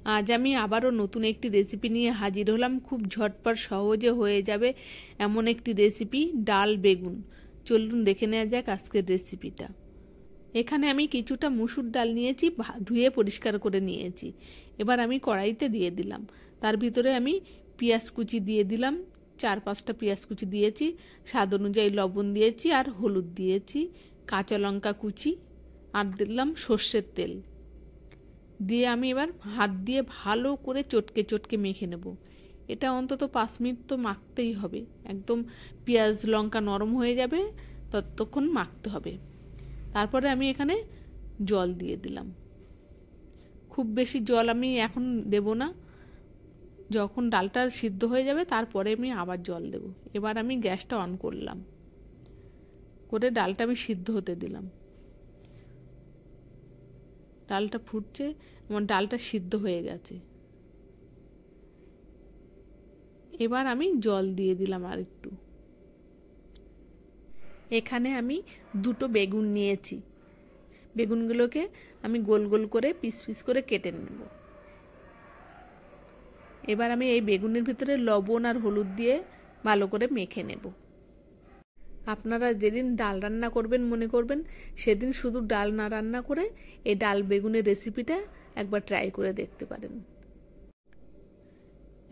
আজ আমি আবারও নতুন একটি রেসিপি নিয়ে হাজির হলাম। খুব ঝটপট সহজে হয়ে যাবে এমন একটি রেসিপি, ডাল বেগুন। চলুন দেখে নেওয়া যাক আজকের রেসিপিটা। এখানে আমি কিছুটা মুসুর ডাল নিয়েছি, ধুয়ে পরিষ্কার করে নিয়েছি। এবার আমি কড়াইতে দিয়ে দিলাম। তার ভিতরে আমি পেঁয়াজ কুচি দিয়ে দিলাম, 4-5টা পেঁয়াজ কুচি দিয়েছি, স্বাদ অনুযায়ী লবণ দিয়েছি আর হলুদ দিয়েছি, কাঁচা লঙ্কা কুচি আর দিলাম সর্ষের তেল দিয়ে আমি এবার হাত দিয়ে ভালো করে চটকে চটকে মেখে নেব। এটা অন্তত 5 মিনিট তো মাখতেই হবে, একদম পেঁয়াজ লঙ্কা নরম হয়ে যাবে ততক্ষণ মাখতে হবে। তারপরে আমি এখানে জল দিয়ে দিলাম। খুব বেশি জল আমি এখন দেব না, যখন ডালটা সিদ্ধ হয়ে যাবে তারপরে আমি আবার জল দেব। এবার আমি গ্যাসটা অন করলাম, করে ডালটা আমি সিদ্ধ হতে দিলাম। ডালটা ফুটছে, আমার ডালটা সিদ্ধ হয়ে গেছে। এবার আমি জল দিয়ে দিলাম আর একটু। এখানে আমি 2টো বেগুন নিয়েছি, বেগুনগুলোকে আমি গোল গোল করে পিস পিস করে কেটে নেব। এবার আমি এই বেগুনের ভিতরে লবণ আর হলুদ দিয়ে ভালো করে মেখে নেব। আপনারা যেদিন ডাল রান্না করবেন মনে করবেন সেদিন শুধু ডাল না রান্না করে এই ডাল বেগুনের রেসিপিটা একবার ট্রাই করে দেখতে পারেন।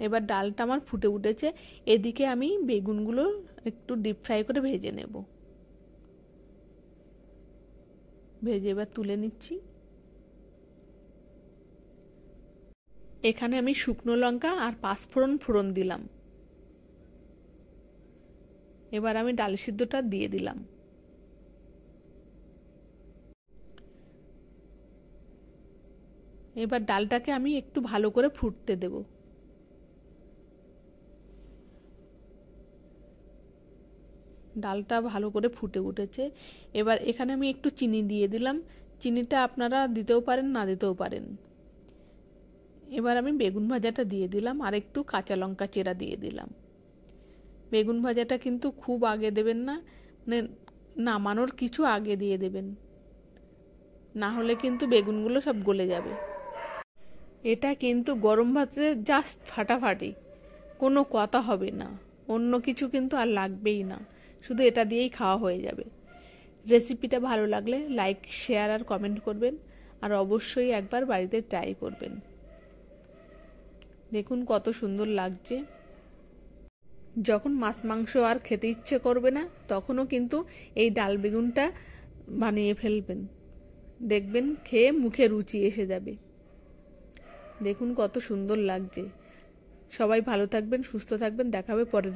এবার ডালটা আমার ফুটে উঠেছে, এদিকে আমি বেগুনগুলো একটু ডিপ ফ্রাই করে ভেজে নেব। ভেজে এবার তুলে নিচ্ছি। এখানে আমি শুকনো লঙ্কা আর 5 ফোড়ন দিলাম। এবার আমি ডাল সিদ্ধটা দিয়ে দিলাম। এবার ডালটাকে আমি একটু ভালো করে ফুটতে দেব। ডালটা ভালো করে ফুটে উঠেছে। এবার এখানে আমি একটু চিনি দিয়ে দিলাম। চিনিটা আপনারা দিতেও পারেন, না দিতেও পারেন। এবার আমি বেগুন ভাজাটা দিয়ে দিলাম আর একটু কাঁচা লঙ্কা চেরা দিয়ে দিলাম। বেগুন ভাজাটা কিন্তু খুব আগে দেবেন না, মানে নামানোর কিছু আগে দিয়ে দেবেন, না হলে কিন্তু বেগুনগুলো সব গলে যাবে। এটা কিন্তু গরম ভাতে জাস্ট ফাটাফাটি, কোনো কথা হবে না, অন্য কিছু কিন্তু আর লাগবেই না, শুধু এটা দিয়েই খাওয়া হয়ে যাবে। রেসিপিটা ভালো লাগলে লাইক, শেয়ার আর কমেন্ট করবেন, আর অবশ্যই একবার বাড়িতে ট্রাই করবেন। দেখুন কত সুন্দর লাগছে। যখন মাছ মাংস আর খেতে ইচ্ছে করবে না তখনও কিন্তু এই ডাল বেগুনটা বানিয়ে ফেলবেন, দেখবেন খেয়ে মুখে রুচি এসে যাবে। দেখুন কত সুন্দর লাগছে। সবাই ভালো থাকবেন, সুস্থ থাকবেন, দেখা হবে পরের